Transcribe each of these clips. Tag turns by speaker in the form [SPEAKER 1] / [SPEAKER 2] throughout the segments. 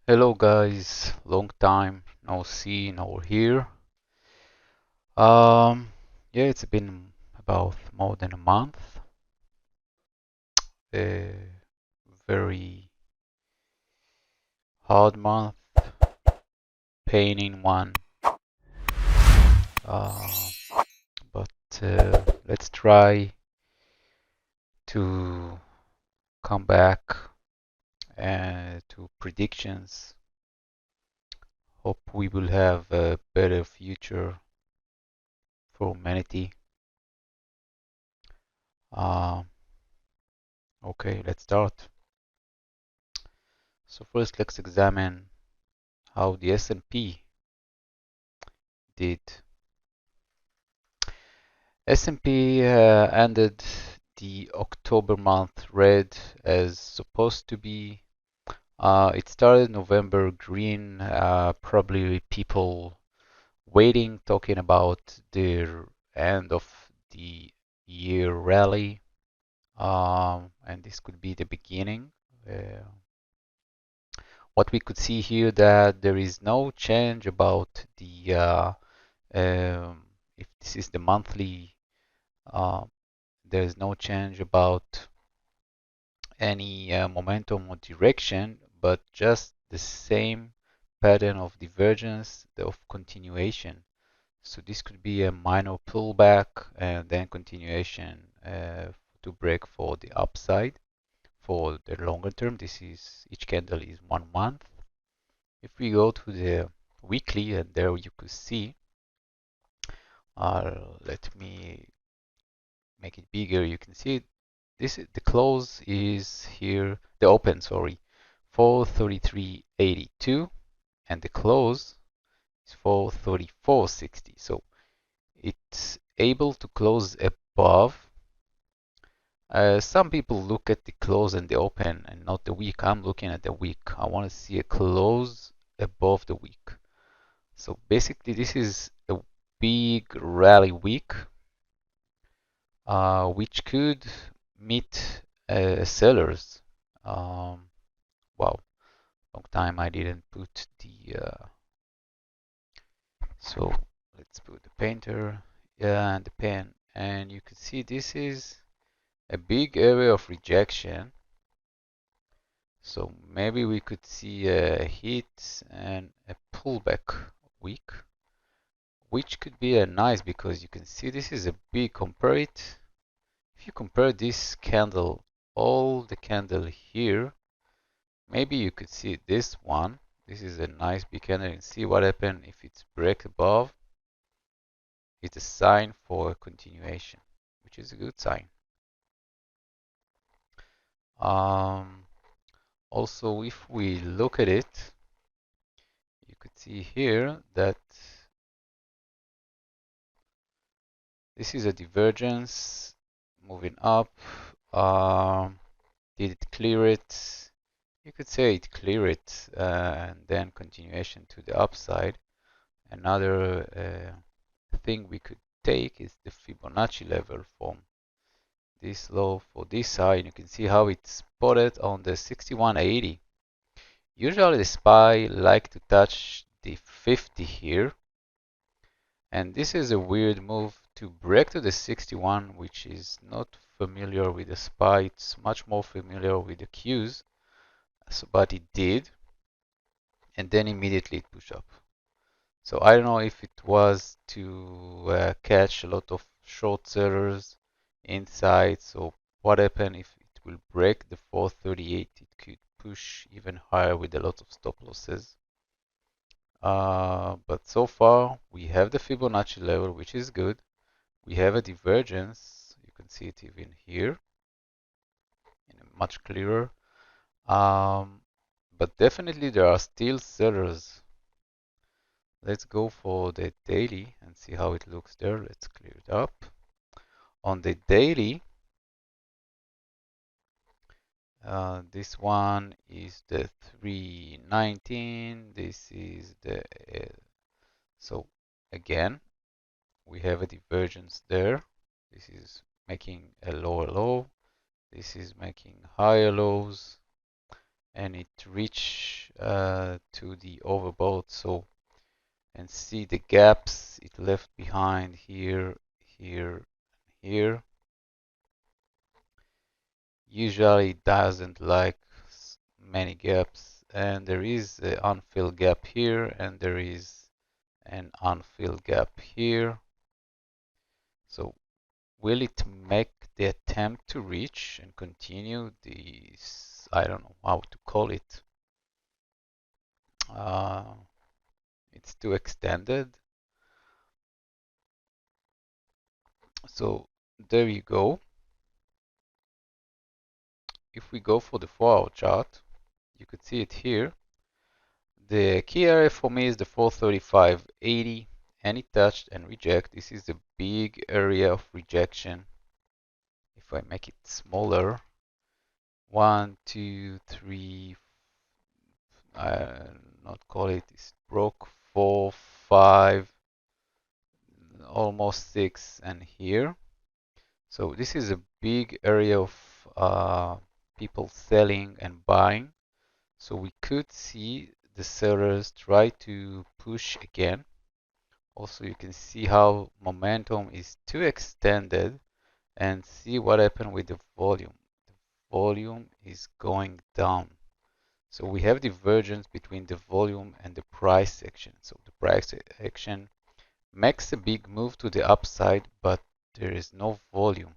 [SPEAKER 1] Hello guys, long time no see, no hear. Yeah, it's been about more than a month. A very hard month, paining one. Uh, but let's try to come back to predictions. Hope we will have a better future for humanity. Uh, okay, let's start. So first, let's examine how the S&P did. S&P ended the October month red as supposed to be. It started November green, probably people waiting, talking about the end of the year rally, and this could be the beginning. What we could see here that there is no change about the if this is the monthly. There is no change about any momentum or direction, but just the same pattern of divergence of continuation. So this could be a minor pullback and then continuation to break for the upside. For the longer term, this is each candle is 1 month. If we go to the weekly, and there you could see, let me make it bigger. You can see this is the close is here, the open, sorry, 433.82, and the close is 434.60. So it's able to close above. Some people look at the close and the open and not the week. I'm looking at the week. I want to see a close above the week. So basically, this is a big rally week, which could meet sellers. Wow, long time I didn't put the. So let's put the painter, yeah, and the pen, and you can see this is a big area of rejection. So maybe we could see a hit and a pullback week, which could be a nice because you can see this is a big compare it. If you compare this candle, all the candle here, maybe you could see this one. This is a nice big candle and see what happens if it's break above. It's a sign for a continuation, which is a good sign. Also, if we look at it, you could see here that this is a divergence moving up. Did it clear it? You could say it cleared it and then continuation to the upside. Another thing we could take is the Fibonacci level from this low for this side. You can see how it's spotted on the 6180. Usually the SPY like to touch the 50 here, and this is a weird move to break to the 61, which is not familiar with the SPY. It's much more familiar with the Qs, so, but it did, and then immediately it pushed up. So I don't know if it was to catch a lot of short sellers inside. So what happened if it will break the 438? It could push even higher with a lot of stop losses. But so far we have the Fibonacci level, which is good. We have a divergence. You can see it even here, much clearer. But definitely there are still sellers. Let's go for the daily and see how it looks there. Let's clear it up. On the daily, this one is the 319. This is the so again we have a divergence there. This is making a lower low. This is making higher lows, and it reached to the overbought. So, and see the gaps it left behind here, here, here. Usually it doesn't like many gaps, and there is an unfilled gap here, and there is an unfilled gap here. So will it make the attempt to reach and continue this? I don't know how to call it. It's too extended. So there you go. If we go for the 4-hour chart, you could see it here. The key area for me is the 435.80, and it touched and reject. This is the big area of rejection. If I make it smaller, 1, 2, 3, not call it, it's broke 4, 5, almost 6, and here. So this is a big area of people selling and buying. So we could see the sellers try to push again. Also, you can see how momentum is too extended, and see what happened with the volume. The volume is going down. So we have divergence between the volume and the price action. So the price action makes a big move to the upside, but there is no volume,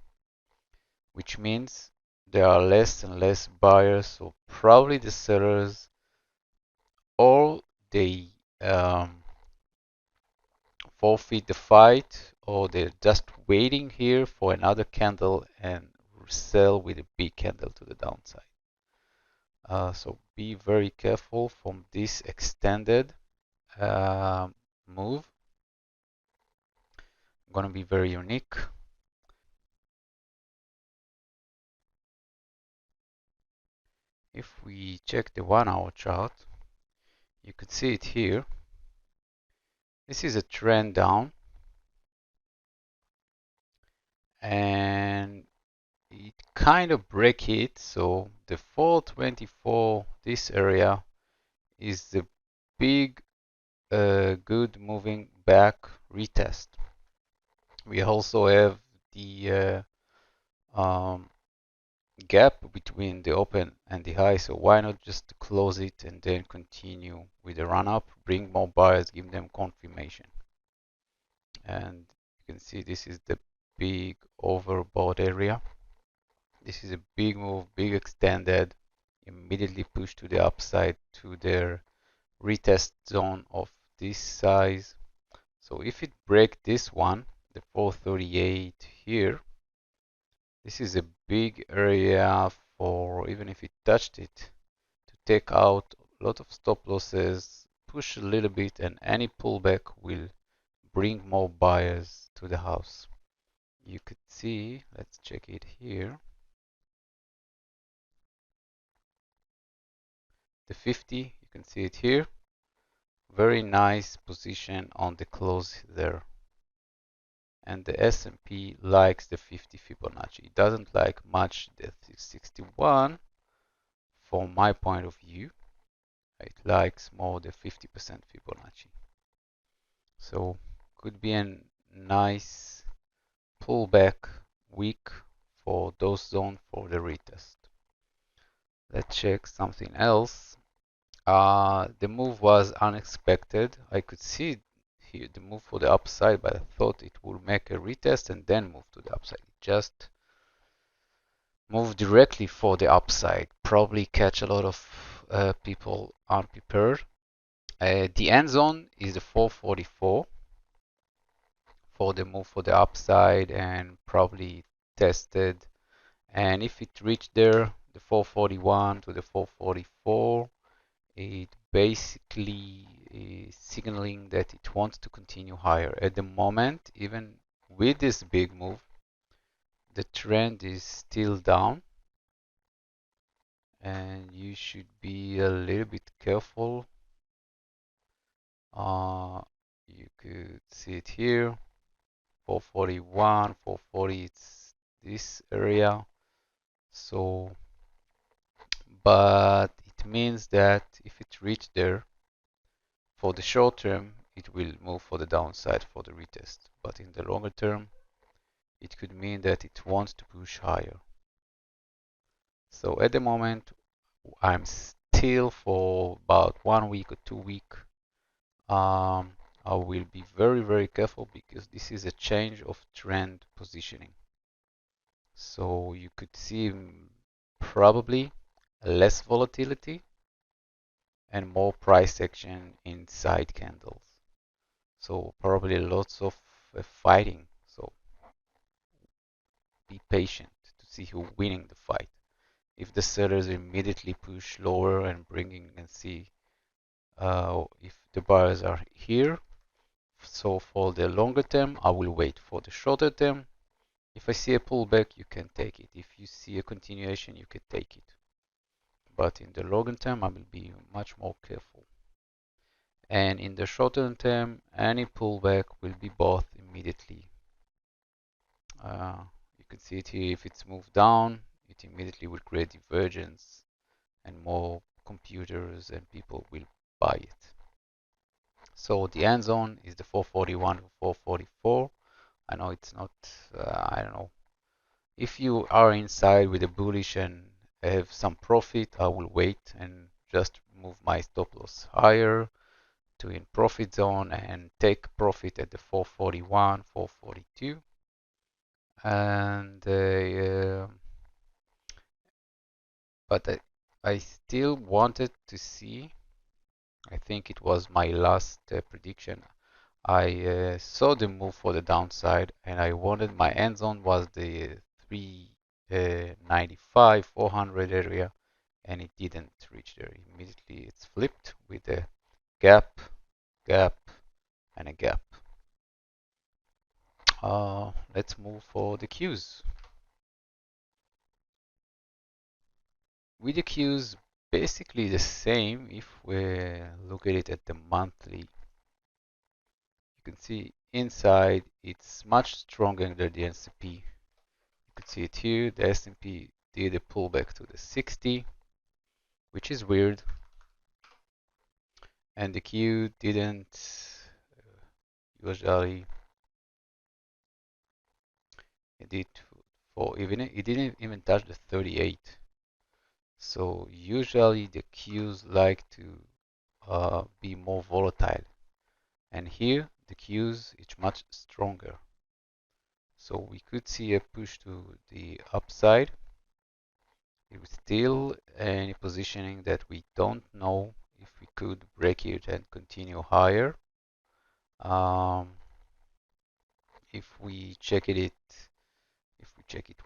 [SPEAKER 1] which means there are less and less buyers. So probably the sellers, or they forfeit the fight, or they're just waiting here for another candle and sell with a big candle to the downside. So be very careful from this extended move. Going to be very unique. If we check the 1-hour chart, you could see it here. This is a trend down, and it kind of break it. So the 424, this area is the big good moving back retest. We also have the gap between the open and the high, so why not just close it and then continue with the run up, bring more buyers, give them confirmation. And you can see this is the big overbought area. This is a big move, big extended, immediately push to the upside to their retest zone of this size. So if it break this one, the 438 here, this is a big area for, even if it touched it, to take out a lot of stop losses, push a little bit, and any pullback will bring more buyers to the house. You could see, let's check it here, the 50, you can see it here. Very nice position on the close there. And the S&P likes the 50 Fibonacci. It doesn't like much the 61 from my point of view. It likes more the 50% Fibonacci. So could be a nice pullback week for those zones for the retest. Let's check something else. The move was unexpected. I could see here the move for the upside, but I thought it would make a retest and then move to the upside. It just move directly for the upside. Probably catch a lot of people unprepared. The end zone is the 444 for the move for the upside, and probably tested. And if it reached there, the 441 to the 444, it basically is signaling that it wants to continue higher. At the moment, even with this big move, the trend is still down, and you should be a little bit careful. You could see it here, 441, 440, it's this area. So, but it it means that if it reached there, for the short term, it will move for the downside for the retest. But in the longer term, it could mean that it wants to push higher. So at the moment, I'm still for about 1 week or 2 weeks. I will be very, very careful because this is a change of trend positioning. So you could see probably less volatility and more price action in side candles. So probably lots of fighting. So be patient to see who winning the fight. If the sellers immediately push lower and bringing and see if the buyers are here. So for the longer term, I will wait. For the shorter term, if I see a pullback, you can take it. If you see a continuation, you can take it. But in the longer term, I will be much more careful. And in the shorter term, any pullback will be bought immediately. You can see it here. If it's moved down, it immediately will create divergence and more computers and people will buy it. So the end zone is the 441 to 444. I know it's not, I don't know. If you are inside with a bullish and have some profit, I will wait and just move my stop loss higher to in profit zone and take profit at the 441, 442. And but I still wanted to see, I think it was my last prediction. I saw the move for the downside and I wanted my end zone was the 395, 400 area, and it didn't reach there. Immediately it's flipped with a gap, gap, and a gap. Let's move for the Qs. With the Qs, basically the same if we look at it at the monthly. You can see inside it's much stronger than the S&P. You can see it here. The S&P did a pullback to the 60, which is weird. And the Q didn't usually. It did for even it didn't even touch the 38. So usually the Qs like to be more volatile, and here the Qs is much stronger. So we could see a push to the upside. It was still in a positioning that we don't know if we could break it and continue higher. If we check it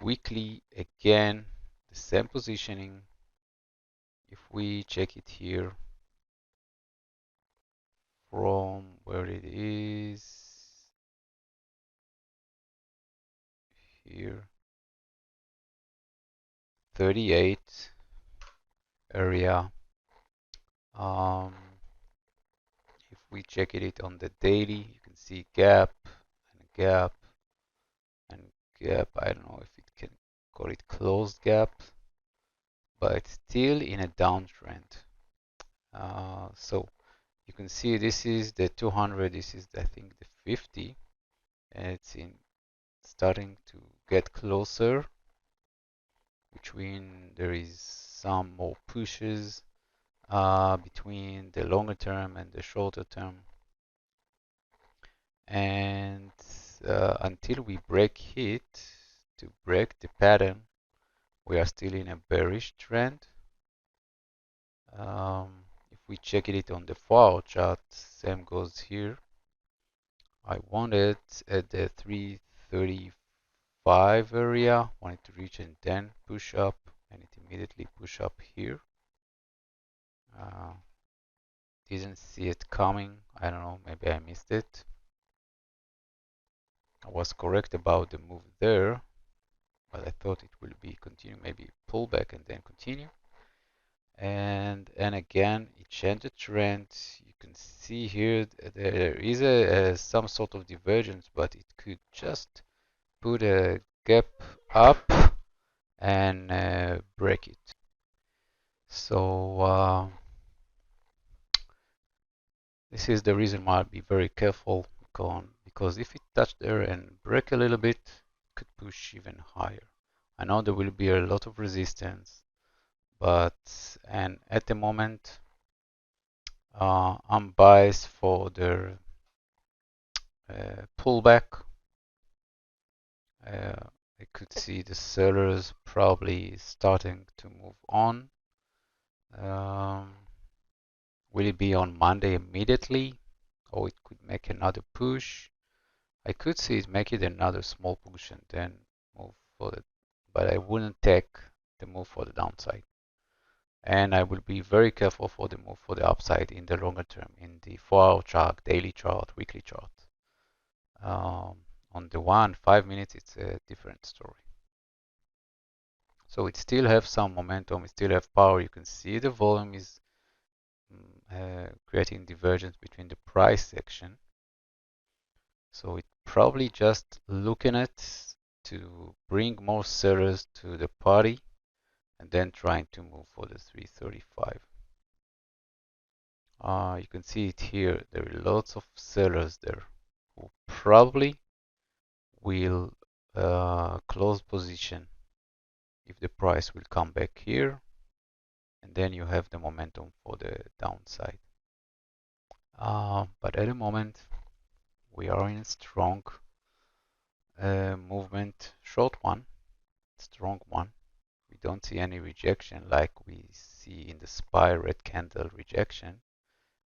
[SPEAKER 1] weekly, again the same positioning. If we check it here from where it is here, 38 area. If we check it on the daily, you can see gap and gap and gap. I don't know if it can call it closed gap, but it's still in a downtrend. So you can see this is the 200, this is I think the 50, and it's in starting to get closer, which means there is some more pushes between the longer term and the shorter term. And until we break it, to break the pattern, we are still in a bearish trend. If we check it on the 4-hour chart, same goes here. I wanted at the 335 area, wanted to reach and then push up, and it immediately push up here. Didn't see it coming. I don't know, maybe I missed it. I was correct about the move there, but I thought it will be continue, maybe pull back and then continue. And again, it changed the trend. You can see here there is some sort of divergence, but it could just put a gap up and break it. So this is the reason why I'll be very careful, because if it touched there and break a little bit, it could push even higher. I know there will be a lot of resistance, and at the moment I'm biased for the pullback. I could see the sellers probably starting to move on. Um, will it be on Monday immediately, or it could make another push? I could see it make it another small push and then move for the, but I wouldn't take the move for the downside. And I will be very careful for the move for the upside in the longer term, in the 4-hour chart, daily chart, weekly chart. On the 5 minutes, it's a different story. So it still have some momentum, it still have power. You can see the volume is creating divergence between the price action. So it probably just looking at to bring more sellers to the party and then trying to move for the 335. You can see it here. There are lots of sellers there who probably will close position if the price will come back here, and then you have the momentum for the downside. But at the moment, we are in a strong movement, short one, strong one. We don't see any rejection like we see in the SPY red candle rejection.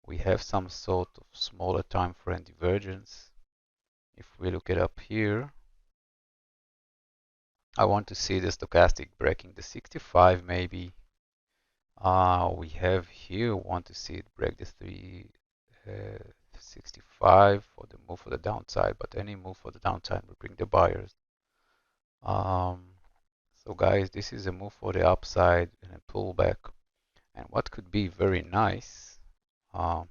[SPEAKER 1] We have some sort of smaller time frame divergence. If we look it up here, I want to see the stochastic breaking the 65 maybe. We have here, want to see it break the 365 for the move for the downside, but any move for the downside will bring the buyers. So guys, this is a move for the upside and a pullback. And what could be very nice, let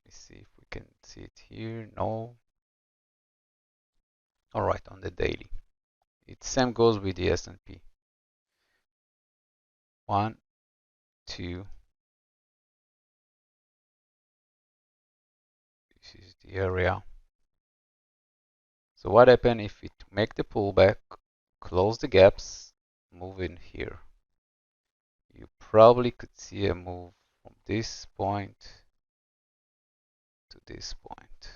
[SPEAKER 1] me see if we can see it here. No. All right, on the daily. It same goes with the S&P. 1, 2. This is the area. So what happens if it make the pullback, close the gaps, move in here? You probably could see a move from this point to this point.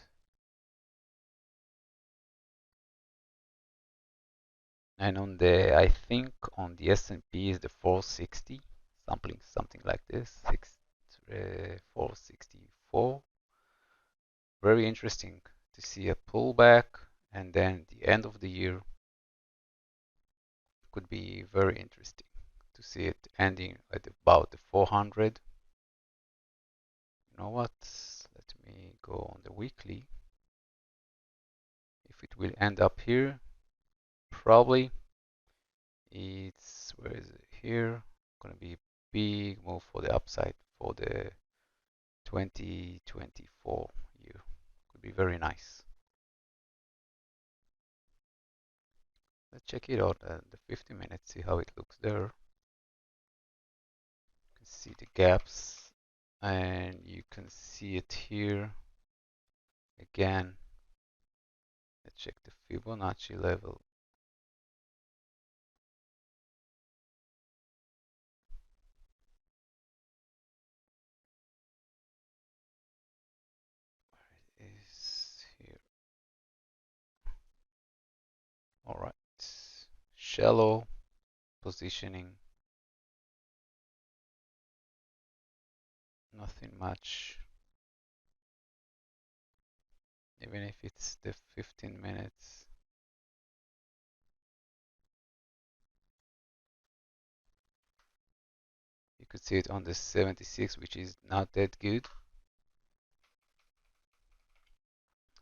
[SPEAKER 1] And on the, I think on the S&P is the 460, something like this, 464. Very interesting to see a pullback, and then the end of the year could be very interesting to see it ending at about the 400. You know what? Let me go on the weekly. If it will end up here, probably it's, where is it, here, gonna be big move for the upside for the 2024 year. Could be very nice. Let's check it out at the 50 minutes, see how it looks there. You can see the gaps, and you can see it here again. Let's check the Fibonacci level. Where it is here. All right, shallow positioning, nothing much. Even if it's the 15 minutes. You could see it on the 76, which is not that good.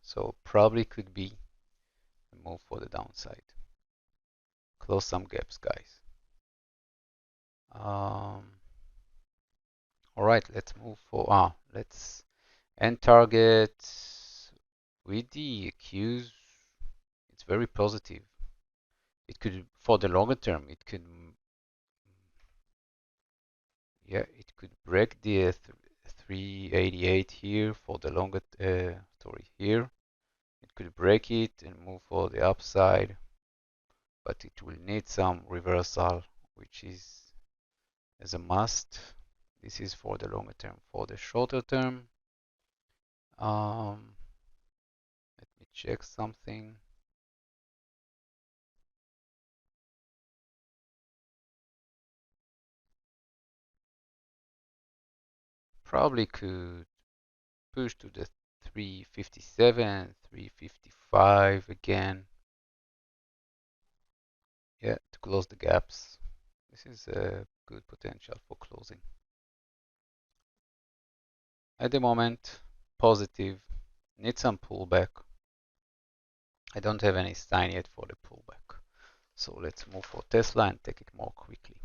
[SPEAKER 1] So probably could be a move for the downside. Close some gaps, guys. All right, let's move for, let's end target with the Qs. It's very positive. It could, for the longer term, it could, Yeah, it could break the 388 here for the longer, sorry, here. It could break it and move for the upside, but it will need some reversal, which is as a must. This is for the longer term. For the shorter term, let me check something. Probably could push to the 357, 355 again. Yeah, to close the gaps. This is a good potential for closing. At the moment, positive. Need some pullback. I don't have any sign yet for the pullback. So let's move for Tesla and take it more quickly.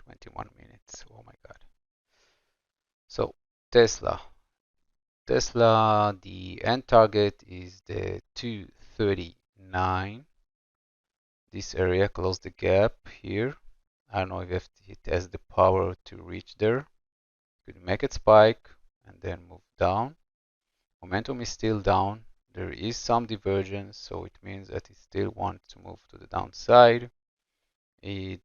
[SPEAKER 1] 21 minutes. Oh my God. So Tesla. Tesla, the end target is the 239. This area, close the gap here. I don't know if it has the power to reach there. Could make it spike and then move down. Momentum is still down. There is some divergence, so it means that it still wants to move to the downside. It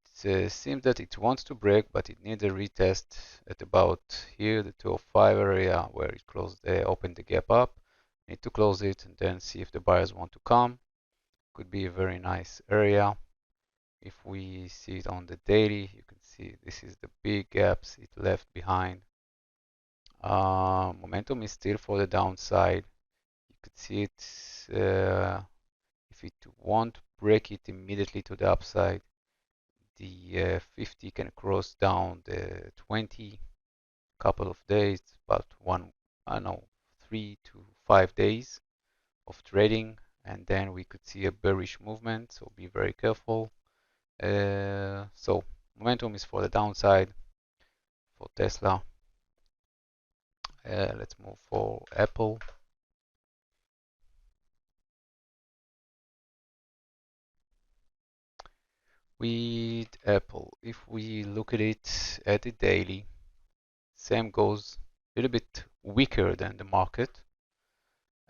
[SPEAKER 1] seems that it wants to break, but it needs a retest at about here, the 205 area, where it opened the gap up. Need to close it and then see if the buyers want to come. Could be a very nice area. If we see it on the daily, you can see this is the big gaps it left behind. Momentum is still for the downside. You could see it if it won't break it immediately to the upside. The 50 can cross down the 20 couple of days, about I don't know, 3 to 5 days of trading, and then we could see a bearish movement. So be very careful. So momentum is for the downside for Tesla. Let's move for Apple. With Apple, if we look at it at the daily, same goes, a little bit weaker than the market.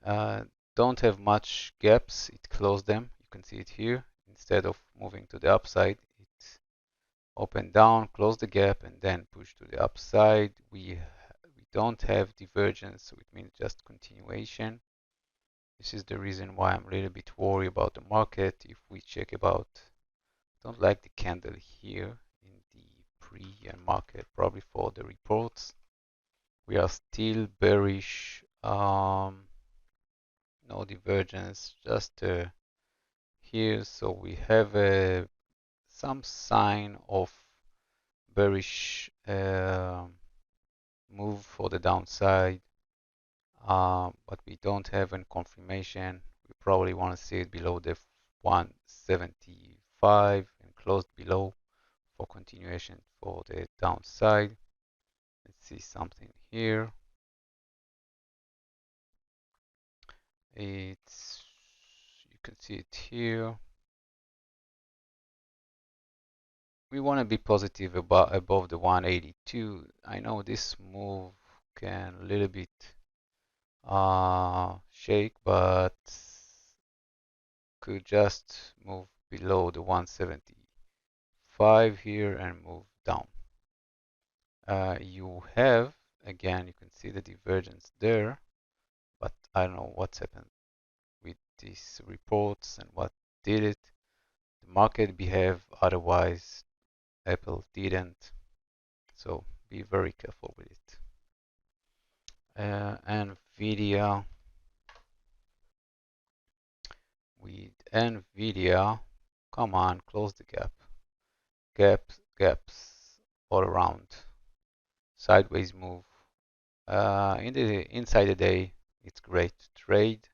[SPEAKER 1] Don't have much gaps, it closed them. You can see it here. Instead of moving to the upside, it opened down, closed the gap, and then pushed to the upside. We don't have divergence, so it means just continuation. This is the reason why I'm a little bit worried about the market. If we check about, don't like the candle here in the pre and market, probably for the reports. We are still bearish. No divergence, just here. So we have some sign of bearish move for the downside, but we don't have any confirmation. We probably want to see it below the 175 and close below for continuation for the downside. Let's see something here. You can see it here. We want to be positive above the 182. I know this move can a little bit shake, but could just move below the 175 here and move down. You have, again, you can see the divergence there, but I don't know what's happened with these reports and what did it. The market behaved otherwise, Apple didn't, so be very careful with it. NVIDIA, with NVIDIA, come on, close the gap. Gaps all around. Sideways move. Inside the day, it's great to trade.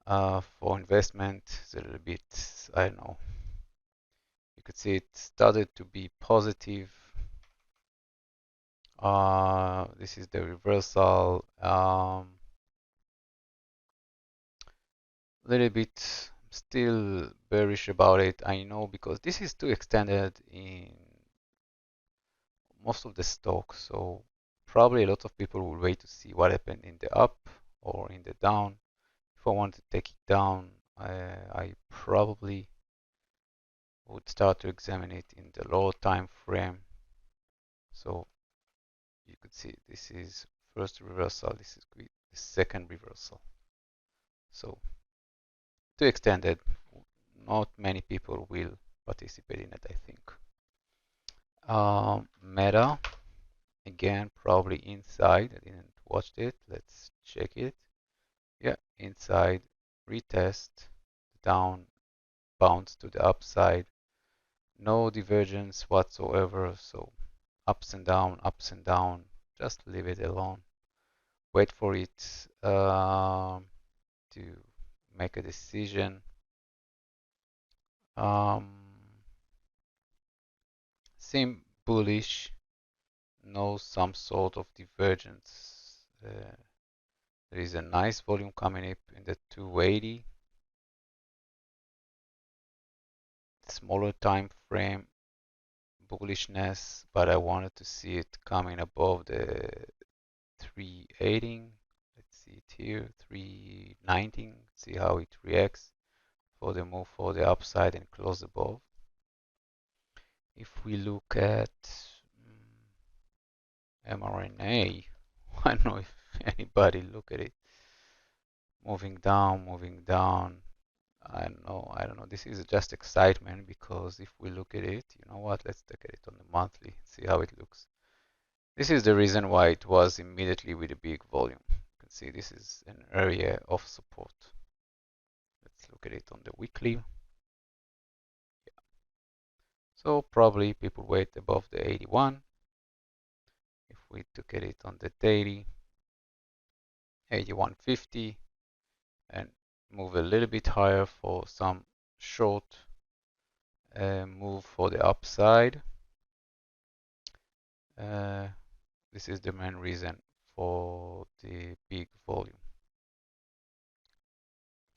[SPEAKER 1] For investment, it's a little bit, I don't know. You could see it started to be positive. This is the reversal. Little bit still bearish about it. I know because this is too extended in most of the stocks, so probably a lot of people will wait to see what happened in the up or in the down. If I want to take it down, I probably would start to examine it in the lower time frame. So you could see this is first reversal, this is the second reversal. So too extended, not many people will participate in it, I think. Meta, again, probably inside. I didn't watch it. Let's check it. Yeah, inside, retest, down, bounce to the upside. No divergence whatsoever. So ups and down. Just leave it alone. Wait for it to make a decision. Seem bullish. No some sort of divergence. There is a nice volume coming up in the 280. Smaller time frame bullishness, but I wanted to see it coming above the 380. Let's see it here, 319. See how it reacts for the move for the upside and close above. If we look at mRNA, I don't know if anybody look at it. Moving down. I don't know. This is just excitement because if we look at it, you know what? Let's look at it on the monthly, see how it looks. This is the reason why it was immediately with a big volume. You can see this is an area of support. Let's look at it on the weekly. Yeah. So probably people wait above the 81. If we look at it on the daily, 81.50, and move a little bit higher for some short move for the upside. This is the main reason for the big volume.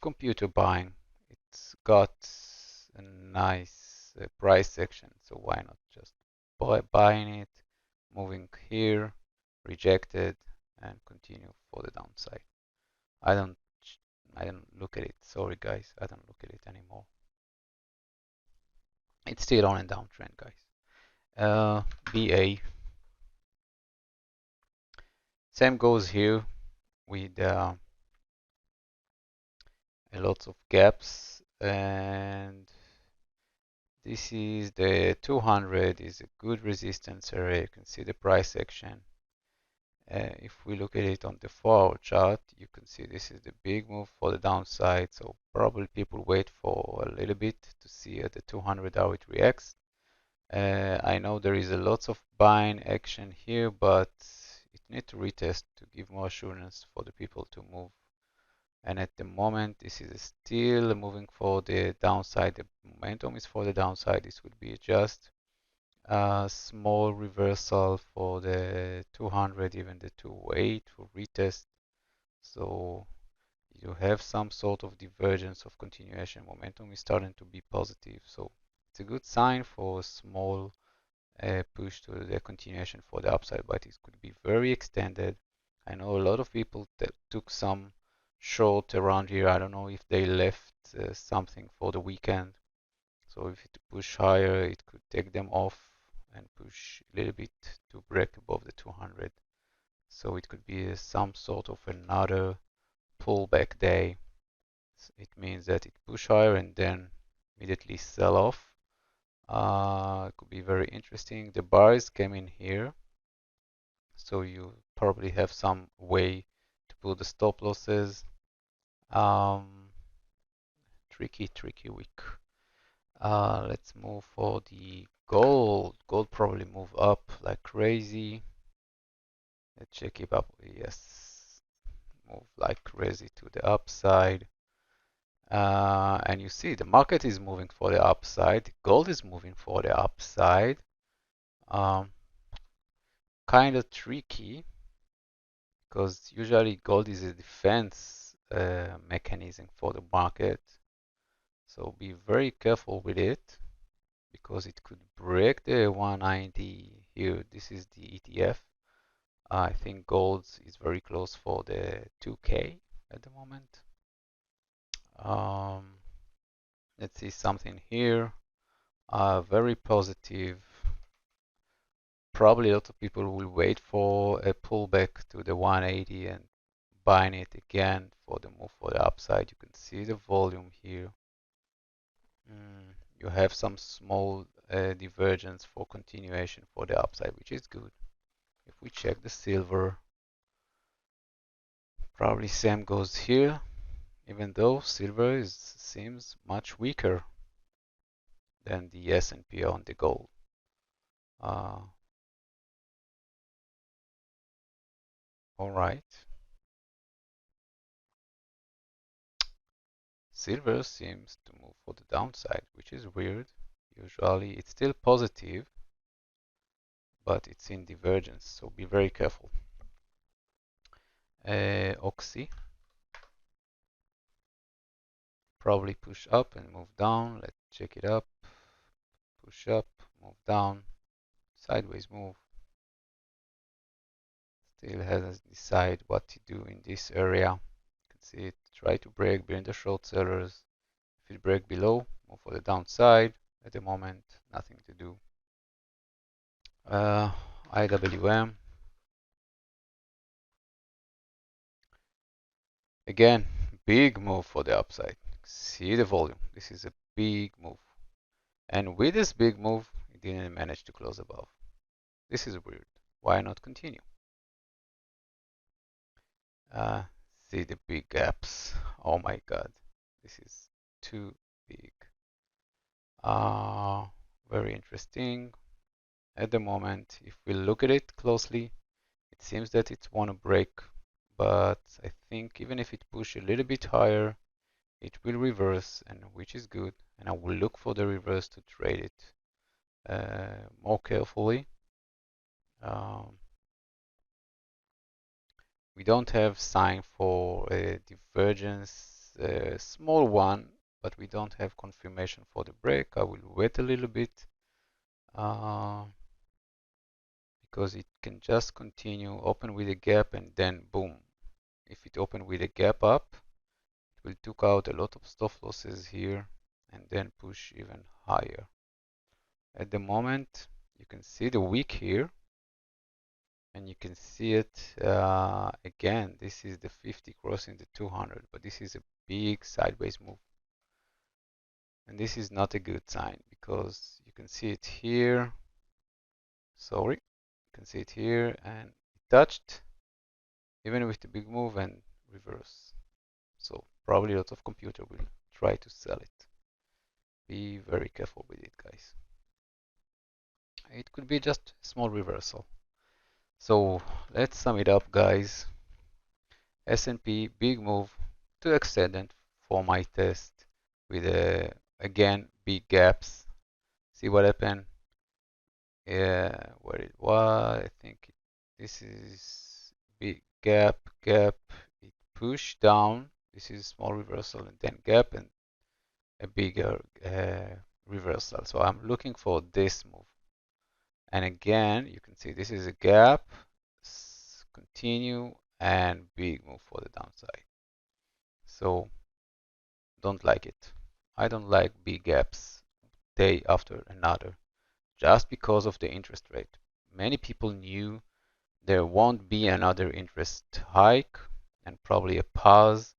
[SPEAKER 1] Computer buying, it's got a nice price section, so why not just buying it, moving here, rejected, and continue for the downside. I don't look at it. Sorry guys, I don't look at it anymore. It's still on a downtrend, guys. BA. Same goes here with a lots of gaps, and this is the 200 is a good resistance area. You can see the price action. If we look at it on the 4-hour chart, you can see this is the big move for the downside. So probably people wait for a little bit to see at the 200 how it reacts. I know there is a lots of buying action here, but it needs to retest to give more assurance for the people to move. And at the moment, this is still moving for the downside. The momentum is for the downside. This would be just a small reversal for the 200, even the 208 for retest. So you have some sort of divergence of continuation. Momentum is starting to be positive. So it's a good sign for a small push to the continuation for the upside, but it could be very extended. I know a lot of people that took some short around here. I don't know if they left something for the weekend. So if it push higher, it could take them off and push a little bit to break above the 200. So it could be some sort of another pullback day. It means that it push higher and then immediately sell off. It could be very interesting. The bars came in here, so you probably have some way to put the stop losses. Tricky week. Let's move for the gold. Gold probably move up like crazy. Let's check it up. Yes, move like crazy to the upside. And you see the market is moving for the upside. Gold is moving for the upside. Kind of tricky because usually gold is a defense mechanism for the market. So be very careful with it because it could break the 190 here. This is the ETF. I think gold is very close for the 2K at the moment. Let's see something here. Very positive. Probably a lot of people will wait for a pullback to the 180 and buying it again for the move for the upside. You can see the volume here. You have some small divergence for continuation for the upside, which is good. If we check the silver, probably same goes here, even though silver seems much weaker than the S&P on the gold. All right. Silver seems to move for the downside, which is weird. Usually it's still positive, but it's in divergence, so be very careful. Oxy probably push up and move down. Let's check it up. Push up, move down, sideways move. Still hasn't decided what to do in this area. You can see it try to break behind the short sellers. If it break below, move for the downside. At the moment, nothing to do. IWM. Again, big move for the upside. See the volume. This is a big move. And with this big move, it didn't manage to close above. This is weird. Why not continue? See the big gaps. Oh my God. This is too big. Very interesting. At the moment, if we look at it closely, it seems that it want to break, but I think even if it push a little bit higher, it will reverse, and which is good. And I will look for the reverse to trade it more carefully. We don't have sign for a divergence, a small one, but we don't have confirmation for the break. I will wait a little bit because it can just continue, open with a gap, and then boom. If it open with a gap up, it will took out a lot of stop losses here and then push even higher. At the moment, you can see the wick here, and you can see it again. This is the 50 crossing the 200, but this is a big sideways move, and this is not a good sign because you can see it here. Sorry, you can see it here, and it touched even with the big move and reverse. So probably a lot of computer will try to sell it. Be very careful with it, guys. It could be just a small reversal. So let's sum it up, guys. S&P big move to extended for my test with again big gaps. See what happened. Yeah, where it was. I think this is big gap. It pushed down. This is small reversal and then gap and a bigger reversal. So I'm looking for this move. And again, you can see this is a gap. Continue and big move for the downside. So don't like it. I don't like big gaps day after another just because of the interest rate. Many people knew there won't be another interest hike and probably a pause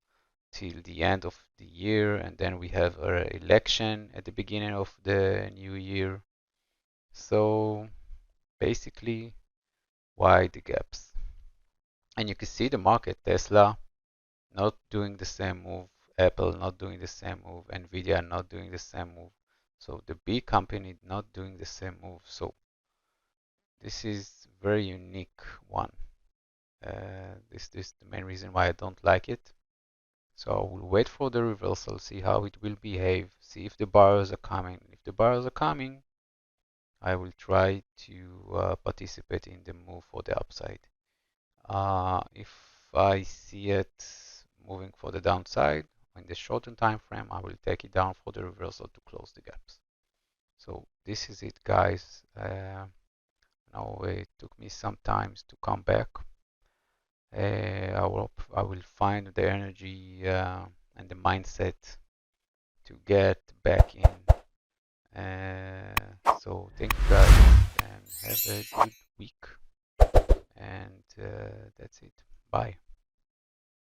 [SPEAKER 1] till the end of the year, and then we have an election at the beginning of the new year. So basically, why the gaps? And you can see the market, Tesla not doing the same move, Apple not doing the same move, Nvidia not doing the same move. So the big company not doing the same move. So this is very unique one. This is the main reason why I don't like it. So I will wait for the reversal, see how it will behave, see if the buyers are coming. If the buyers are coming, I will try to participate in the move for the upside. If I see it moving for the downside, in the shorter time frame, I will take it down for the reversal to close the gaps. So this is it, guys. Now it took me some time to come back. I will find the energy and the mindset to get back in. So thank you guys and have a good week. And that's it. Bye.